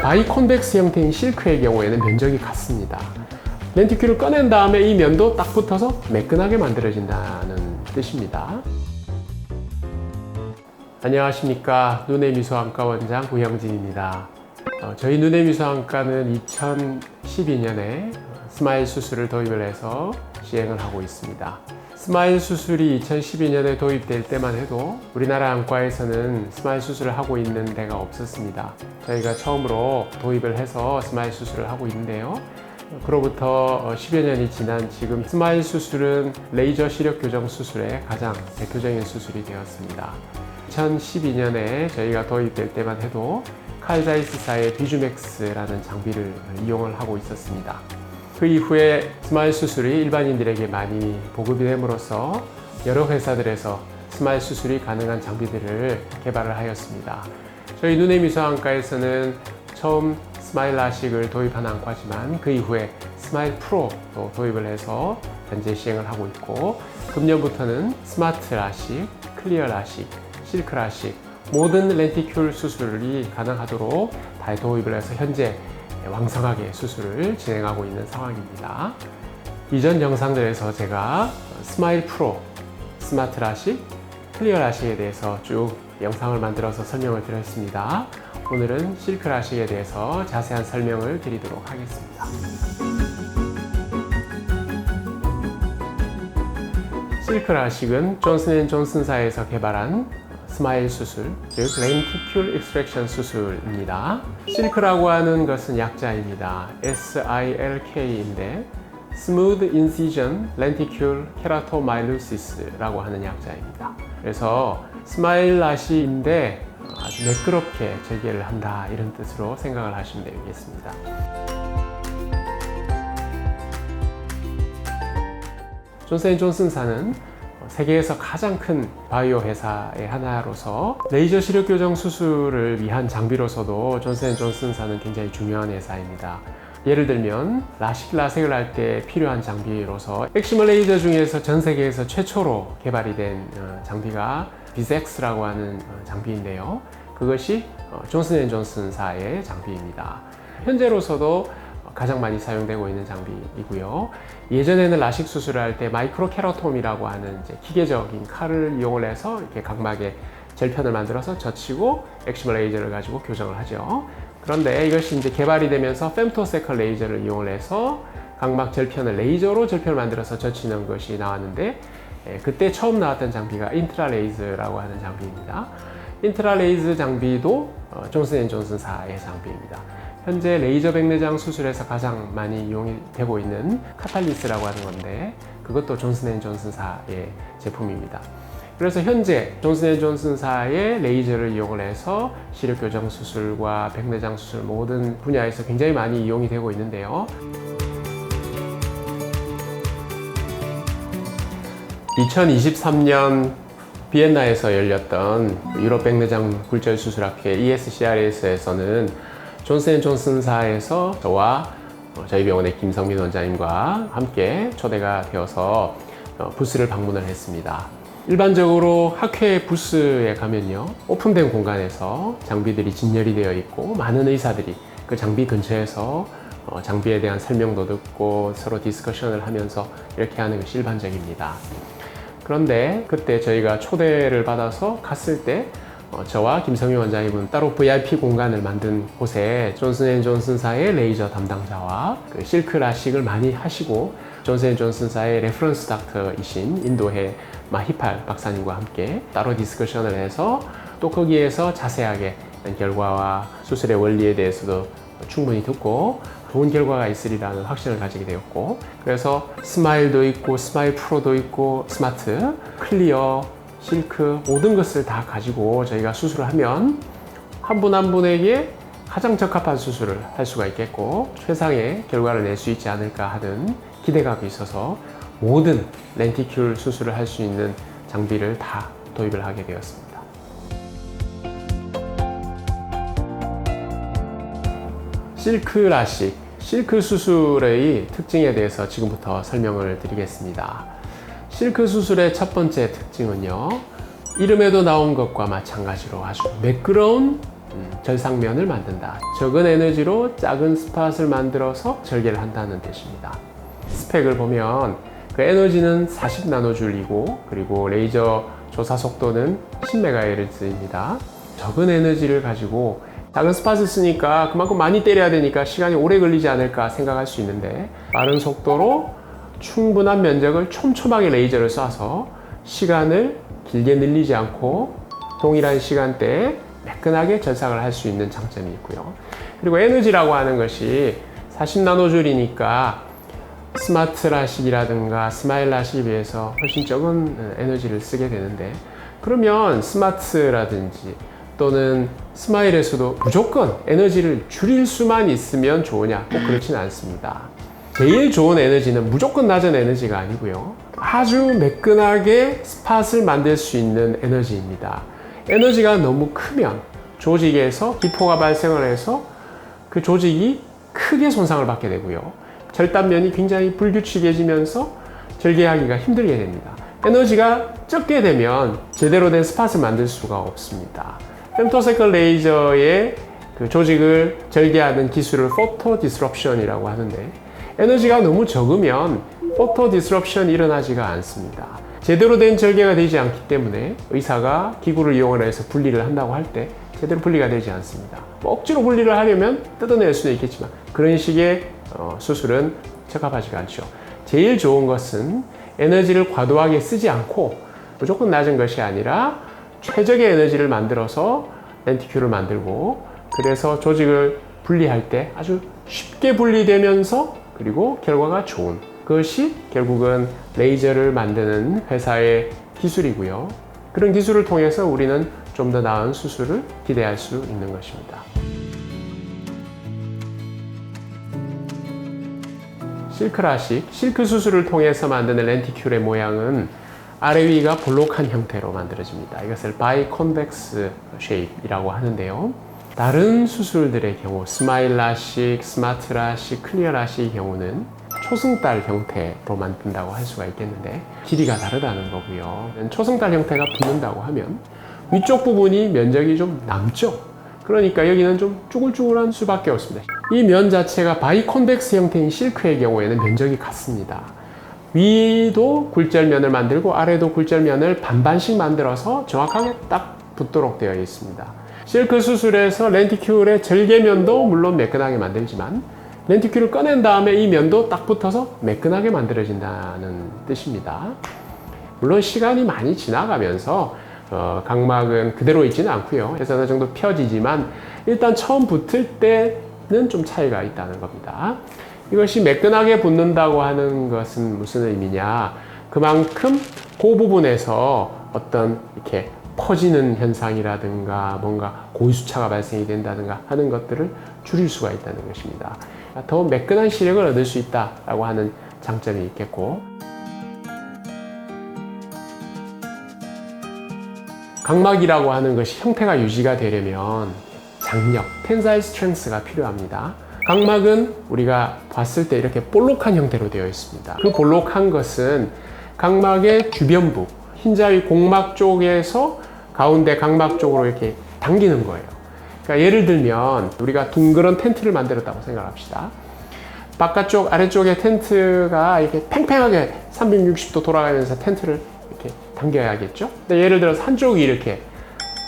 바이콘벡스 형태인 실크의 경우에는 면적이 같습니다. 렌티큘을 꺼낸 다음에 이 면도 딱 붙어서 매끈하게 만들어진다는 뜻입니다. 안녕하십니까. 눈의 미소안과 원장 구형진입니다. 저희 눈의 미소안과는 2012년에 스마일 수술을 도입을 해서 시행을 하고 있습니다. 스마일 수술이 2012년에 도입될 때만 해도 우리나라 안과에서는 스마일 수술을 하고 있는 데가 없었습니다. 저희가 처음으로 도입을 해서 스마일 수술을 하고 있는데요. 그로부터 10여 년이 지난 지금 스마일 수술은 레이저 시력 교정 수술의 가장 대표적인 수술이 되었습니다. 2012년에 저희가 도입될 때만 해도 칼 자이스사의 비주맥스라는 장비를 이용을 하고 있었습니다. 그 이후에 스마일 수술이 일반인들에게 많이 보급이 됨으로써 여러 회사들에서 스마일 수술이 가능한 장비들을 개발을 하였습니다. 저희 눈의 미소안과에서는 처음 스마일 라식을 도입한 안과지만 그 이후에 스마일 프로도 도입을 해서 현재 시행을 하고 있고, 금년부터는 스마트 라식, 클리어 라식, 실크 라식 모든 렌티큘 수술이 가능하도록 다 도입을 해서 현재 왕성하게 수술을 진행하고 있는 상황입니다. 이전 영상들에서 제가 스마일 프로, 스마트 라식, 클리어 라식에 대해서 쭉 영상을 만들어서 설명을 드렸습니다. 오늘은 실크 라식에 대해서 자세한 설명을 드리도록 하겠습니다. 실크 라식은 존슨앤존슨사에서 개발한 스마일 수술, 즉 렌티큘 익스트랙션 수술입니다. 실크라고 하는 것은 약자입니다. SILK인데 Smooth Incision Lenticular Keratomyosis라고 하는 약자입니다. 그래서 스마일 라식인데 아주 매끄럽게 절개를 한다, 이런 뜻으로 생각을 하시면 되겠습니다. 존슨앤존슨사는 세계에서 가장 큰 바이오 회사의 하나로서 레이저 시력 교정 수술을 위한 장비로서도 존슨앤존슨사는 굉장히 중요한 회사입니다. 예를 들면 라식을 할 때 필요한 장비로서 엑시머 레이저 중에서 전 세계에서 최초로 개발이 된 장비가 비섹스라고 하는 장비인데요. 그것이 존슨앤존슨사의 장비입니다. 현재로서도 가장 많이 사용되고 있는 장비이고요. 예전에는 라식 수술을 할 때 마이크로 케라톰이라고 하는 기계적인 칼을 이용을 해서 이렇게 각막에 절편을 만들어서 젖히고 엑시머 레이저를 가지고 교정을 하죠. 그런데 이것이 이제 개발이 되면서 femtosecond 레이저를 이용을 해서 각막 절편을 레이저로 절편을 만들어서 젖히는 것이 나왔는데, 그때 처음 나왔던 장비가 인트라레이즈라고 하는 장비입니다. 인트라레이즈 장비도 존슨앤존슨사의 장비입니다. 현재 레이저 백내장 수술에서 가장 많이 이용이 되고 있는 카탈리스라고 하는 건데, 그것도 존슨앤존슨사의 제품입니다. 그래서 현재 존슨앤존슨사의 레이저를 이용을 해서 시력 교정 수술과 백내장 수술 모든 분야에서 굉장히 많이 이용이 되고 있는데요. 2023년 비엔나에서 열렸던 유럽 백내장 굴절 수술학회 ESCRS에서는 존슨앤존슨사에서 저와 저희 병원의 김성민 원장님과 함께 초대가 되어서 부스를 방문을 했습니다. 일반적으로 학회 부스에 가면요, 오픈된 공간에서 장비들이 진열이 되어 있고 많은 의사들이 그 장비 근처에서 장비에 대한 설명도 듣고 서로 디스커션을 하면서 이렇게 하는 것이 일반적입니다. 그런데 그때 저희가 초대를 받아서 갔을 때 저와 김성민 원장님은 따로 VIP 공간을 만든 곳에 존슨앤존슨사의 레이저 담당자와 그 실크 라식을 많이 하시고 존슨앤존슨사의 레퍼런스 닥터이신 인도의 마히팔 박사님과 함께 따로 디스커션을 해서 또 거기에서 자세하게 결과와 수술의 원리에 대해서도 충분히 듣고 좋은 결과가 있으리라는 확신을 가지게 되었고, 그래서 스마일도 있고 스마일 프로도 있고 스마트, 클리어, 실크 모든 것을 다 가지고 저희가 수술을 하면 한 분 한 분에게 가장 적합한 수술을 할 수가 있겠고 최상의 결과를 낼 수 있지 않을까 하는 기대감이 있어서 모든 렌티큘 수술을 할 수 있는 장비를 다 도입을 하게 되었습니다. 실크 라식, 실크 수술의 특징에 대해서 지금부터 설명을 드리겠습니다. 실크 수술의 첫 번째 특징은요, 이름에도 나온 것과 마찬가지로 아주 매끄러운 절삭면을 만든다. 적은 에너지로 작은 스팟을 만들어서 절개를 한다는 뜻입니다. 스펙을 보면 그 에너지는 40나노줄이고 그리고 레이저 조사 속도는 10MHz입니다. 적은 에너지를 가지고 작은 스팟을 쓰니까 그만큼 많이 때려야 되니까 시간이 오래 걸리지 않을까 생각할 수 있는데 빠른 속도로 충분한 면적을 촘촘하게 레이저를 쏴서 시간을 길게 늘리지 않고 동일한 시간대에 매끈하게 절삭을 할 수 있는 장점이 있고요. 그리고 에너지라고 하는 것이 40나노줄이니까 스마트 라식이라든가 스마일 라식에 비해서 훨씬 적은 에너지를 쓰게 되는데 그러면 스마트라든지 또는 스마일에서도 무조건 에너지를 줄일 수만 있으면 좋으냐? 꼭 그렇지는 않습니다. 제일 좋은 에너지는 무조건 낮은 에너지가 아니고요. 아주 매끈하게 스팟을 만들 수 있는 에너지입니다. 에너지가 너무 크면 조직에서 기포가 발생을 해서 그 조직이 크게 손상을 받게 되고요. 절단면이 굉장히 불규칙해지면서 절개하기가 힘들게 됩니다. 에너지가 적게 되면 제대로 된 스팟을 만들 수가 없습니다. femtosecond 레이저의 그 조직을 절개하는 기술을 포토 디스럽션이라고 하는데 에너지가 너무 적으면 포토 디스럽션이 일어나지가 않습니다. 제대로 된 절개가 되지 않기 때문에 의사가 기구를 이용해서 분리를 한다고 할 때 제대로 분리가 되지 않습니다. 억지로 분리를 하려면 뜯어낼 수는 있겠지만 그런 식의 수술은 적합하지가 않죠. 제일 좋은 것은 에너지를 과도하게 쓰지 않고 무조건 낮은 것이 아니라 최적의 에너지를 만들어서 렌티큘을 만들고 그래서 조직을 분리할 때 아주 쉽게 분리되면서 그리고 결과가 좋은 그것이 결국은 레이저를 만드는 회사의 기술이고요. 그런 기술을 통해서 우리는 좀 더 나은 수술을 기대할 수 있는 것입니다. 실크라식, 실크 수술을 통해서 만드는 렌티큘의 모양은 아래 위가 볼록한 형태로 만들어집니다. 이것을 바이콘벡스 쉐입이라고 하는데요. 다른 수술들의 경우 스마일 라식, 스마트 라식, 클리어 라식의 경우는 초승달 형태로 만든다고 할 수가 있겠는데 길이가 다르다는 거고요. 초승달 형태가 붙는다고 하면 위쪽 부분이 면적이 좀 남죠. 그러니까 여기는 좀 쭈글쭈글한 수밖에 없습니다. 이 면 자체가 바이콘벡스 형태인 실크의 경우에는 면적이 같습니다. 위도 굴절면을 만들고 아래도 굴절면을 반반씩 만들어서 정확하게 딱 붙도록 되어 있습니다. 실크 수술에서 렌티큘의 절개면도 물론 매끈하게 만들지만 렌티큘을 꺼낸 다음에 이 면도 딱 붙어서 매끈하게 만들어진다는 뜻입니다. 물론 시간이 많이 지나가면서 각막은 그대로 있지는 않고요. 그래서 어느 정도 펴지지만 일단 처음 붙을 때는 좀 차이가 있다는 겁니다. 이것이 매끈하게 붙는다고 하는 것은 무슨 의미냐? 그만큼 그 부분에서 어떤 이렇게 퍼지는 현상이라든가 뭔가 고위수차가 발생이 된다든가 하는 것들을 줄일 수가 있다는 것입니다. 더 매끈한 시력을 얻을 수 있다라고 하는 장점이 있겠고 각막이라고 하는 것이 형태가 유지가 되려면 장력, 텐사일 스트렝스가 필요합니다. 각막은 우리가 봤을 때 이렇게 볼록한 형태로 되어 있습니다. 그 볼록한 것은 각막의 주변부, 흰자위 공막 쪽에서 가운데 각막 쪽으로 이렇게 당기는 거예요. 그러니까 예를 들면 우리가 둥그런 텐트를 만들었다고 생각합시다. 바깥쪽, 아래쪽에 텐트가 이렇게 팽팽하게 360도 돌아가면서 텐트를 이렇게 당겨야겠죠? 근데 예를 들어서 한쪽이 이렇게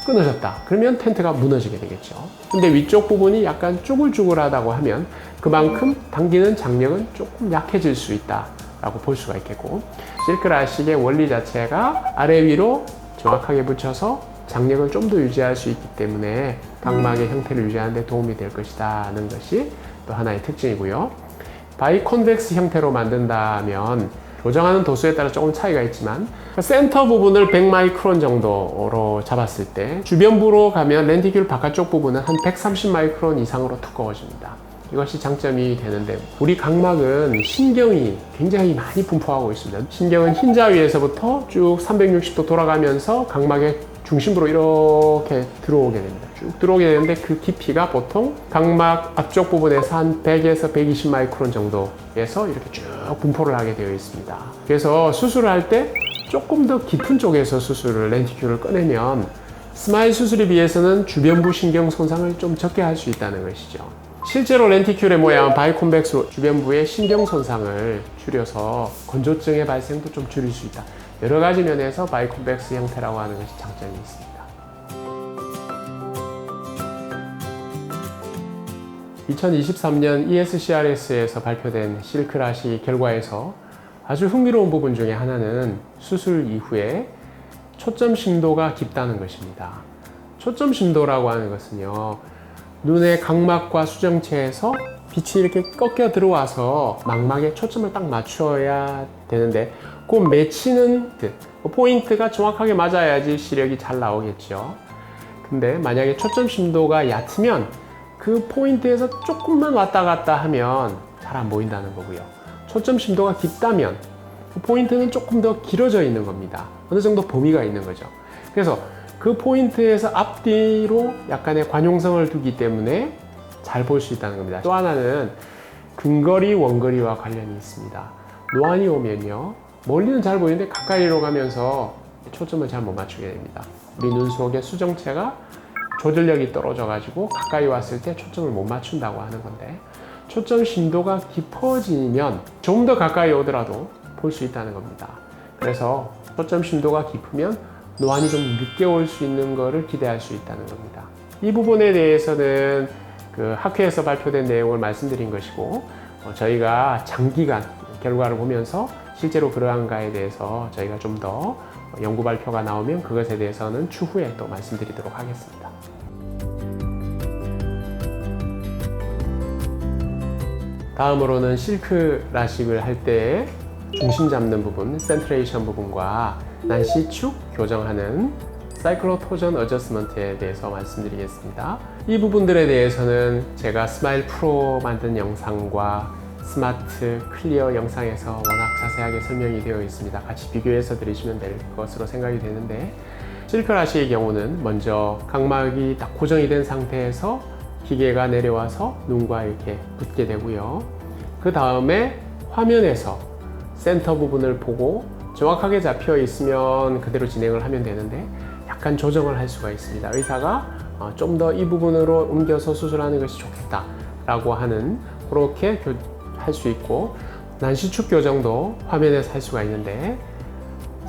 끊어졌다. 그러면 텐트가 무너지게 되겠죠. 근데 위쪽 부분이 약간 쭈글쭈글하다고 하면 그만큼 당기는 장력은 조금 약해질 수 있다라고 볼 수가 있겠고 실크라식의 원리 자체가 아래 위로 정확하게 붙여서 장력을 좀 더 유지할 수 있기 때문에 각막의 형태를 유지하는 데 도움이 될 것이라는 것이 또 하나의 특징이고요. 바이콘벡스 형태로 만든다면 조정하는 도수에 따라 조금 차이가 있지만 센터 부분을 100마이크론 정도로 잡았을 때 주변부로 가면 렌티큘 바깥쪽 부분은 한 130마이크론 이상으로 두꺼워집니다. 이것이 장점이 되는데 우리 각막은 신경이 굉장히 많이 분포하고 있습니다. 신경은 흰자위에서부터 쭉 360도 돌아가면서 각막의 중심부로 이렇게 들어오게 됩니다. 쭉 들어오게 되는데 그 깊이가 보통 각막 앞쪽 부분에서 한 100에서 120 마이크론 정도에서 이렇게 쭉 분포를 하게 되어 있습니다. 그래서 수술을 할 때 조금 더 깊은 쪽에서 수술을 렌티큘을 꺼내면 스마일 수술에 비해서는 주변부 신경 손상을 좀 적게 할 수 있다는 것이죠. 실제로 렌티큘의 모양은 바이콘벡스로 주변부의 신경 손상을 줄여서 건조증의 발생도 좀 줄일 수 있다. 여러 가지 면에서 바이콘벡스 형태라고 하는 것이 장점이 있습니다. 2023년 ESCRS에서 발표된 실크라시 결과에서 아주 흥미로운 부분 중에 하나는 수술 이후에 초점 심도가 깊다는 것입니다. 초점 심도라고 하는 것은요, 눈의 각막과 수정체에서 빛이 이렇게 꺾여 들어와서 망막에 초점을 딱 맞춰야 되는데 그 맺히는 포인트가 정확하게 맞아야지 시력이 잘 나오겠죠. 근데 만약에 초점 심도가 얕으면 그 포인트에서 조금만 왔다 갔다 하면 잘 안 보인다는 거고요. 초점 심도가 깊다면 그 포인트는 조금 더 길어져 있는 겁니다. 어느 정도 범위가 있는 거죠. 그래서 그 포인트에서 앞뒤로 약간의 관용성을 두기 때문에 잘 볼 수 있다는 겁니다. 또 하나는 근거리, 원거리와 관련이 있습니다. 노안이 오면요, 멀리는 잘 보이는데 가까이로 가면서 초점을 잘 못 맞추게 됩니다. 우리 눈 속의 수정체가 조절력이 떨어져 가지고 가까이 왔을 때 초점을 못 맞춘다고 하는 건데, 초점 심도가 깊어지면 좀 더 가까이 오더라도 볼 수 있다는 겁니다. 그래서 초점 심도가 깊으면 노안이 좀 늦게 올 수 있는 것을 기대할 수 있다는 겁니다. 이 부분에 대해서는 그 학회에서 발표된 내용을 말씀드린 것이고, 저희가 장기간 결과를 보면서 실제로 그러한가에 대해서 저희가 좀 더 연구 발표가 나오면 그것에 대해서는 추후에 또 말씀드리도록 하겠습니다. 다음으로는 실크 라식을 할 때 중심 잡는 부분, 센트레이션 부분과 난시축 교정하는 사이클로토전 어저스먼트에 대해서 말씀드리겠습니다. 이 부분들에 대해서는 제가 스마일 프로 만든 영상과 스마트 클리어 영상에서 워낙 자세하게 설명이 되어 있습니다. 같이 비교해서 들으시면 될 것으로 생각이 되는데, 실크 라식의 경우는 먼저 각막이 딱 고정이 된 상태에서 기계가 내려와서 눈과 이렇게 붙게 되고요. 그 다음에 화면에서 센터 부분을 보고 정확하게 잡혀 있으면 그대로 진행을 하면 되는데 약간 조정을 할 수가 있습니다. 의사가 좀 더 이 부분으로 옮겨서 수술하는 것이 좋겠다 라고 하는, 그렇게 할 수 있고, 난시축 교정도 화면에서 할 수가 있는데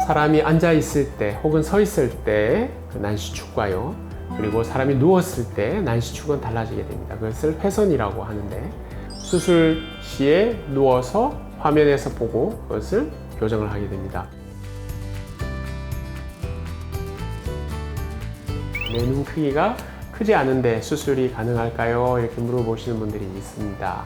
사람이 앉아 있을 때 혹은 서 있을 때 그 난시축과요, 그리고 사람이 누웠을 때 난시축은 달라지게 됩니다. 그것을 회선이라고 하는데, 수술 시에 누워서 화면에서 보고 그것을 교정을 하게 됩니다. 내 눈 크기가 크지 않은데 수술이 가능할까요? 이렇게 물어보시는 분들이 있습니다.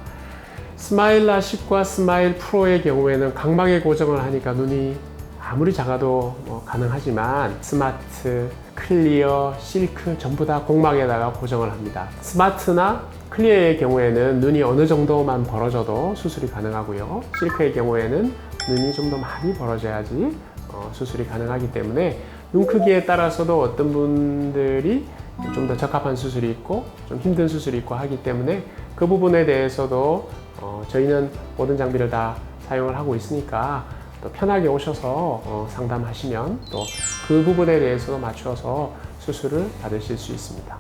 스마일 라식과 스마일 프로의 경우에는 각막에 고정을 하니까 눈이 아무리 작아도 가능하지만 스마트, 클리어, 실크 전부 다 곡막에다가 고정을 합니다. 스마트나 클리어의 경우에는 눈이 어느 정도만 벌어져도 수술이 가능하고요. 실크의 경우에는 눈이 좀 더 많이 벌어져야지 수술이 가능하기 때문에 눈 크기에 따라서도 어떤 분들이 좀 더 적합한 수술이 있고 좀 힘든 수술이 있고 하기 때문에 그 부분에 대해서도 저희는 모든 장비를 다 사용을 하고 있으니까 또 편하게 오셔서 상담하시면 또 그 부분에 대해서도 맞춰서 수술을 받으실 수 있습니다.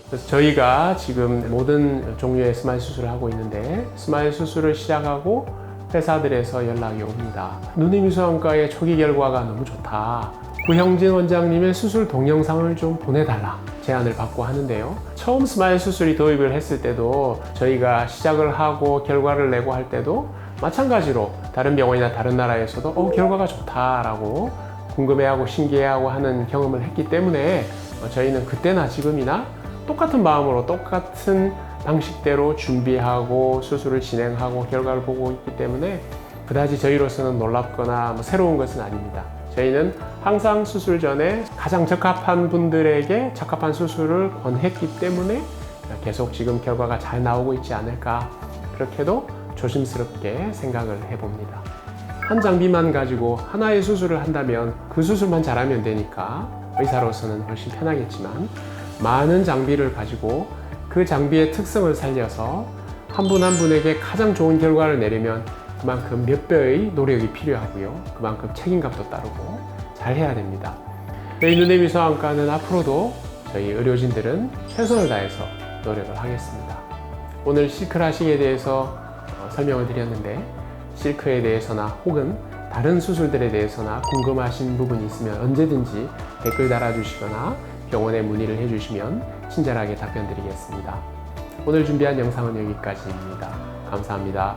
그래서 저희가 지금 모든 종류의 스마일 수술을 하고 있는데, 스마일 수술을 시작하고 회사들에서 연락이 옵니다. 눈의미수안과의 초기 결과가 너무 좋다, 구형진 원장님의 수술 동영상을 좀 보내달라 제안을 받고 하는데요. 처음 스마일 수술이 도입을 했을 때도 저희가 시작을 하고 결과를 내고 할 때도 마찬가지로 다른 병원이나 다른 나라에서도 결과가 좋다라고 궁금해하고 신기해하고 하는 경험을 했기 때문에 저희는 그때나 지금이나 똑같은 마음으로 똑같은 방식대로 준비하고 수술을 진행하고 결과를 보고 있기 때문에 그다지 저희로서는 놀랍거나 새로운 것은 아닙니다. 저희는 항상 수술 전에 가장 적합한 분들에게 적합한 수술을 권했기 때문에 계속 지금 결과가 잘 나오고 있지 않을까, 그렇게도 조심스럽게 생각을 해봅니다. 한 장비만 가지고 하나의 수술을 한다면 그 수술만 잘하면 되니까 의사로서는 훨씬 편하겠지만, 많은 장비를 가지고 그 장비의 특성을 살려서 한 분 한 분에게 가장 좋은 결과를 내려면 그만큼 몇 배의 노력이 필요하고요. 그만큼 책임감도 따르고 잘 해야 됩니다. 저희 눈의 미소안과는 앞으로도 저희 의료진들은 최선을 다해서 노력을 하겠습니다. 오늘 실크라식에 대해서 설명을 드렸는데, 실크에 대해서나 혹은 다른 수술들에 대해서나 궁금하신 부분이 있으면 언제든지 댓글 달아주시거나 병원에 문의를 해주시면 친절하게 답변 드리겠습니다. 오늘 준비한 영상은 여기까지입니다. 감사합니다.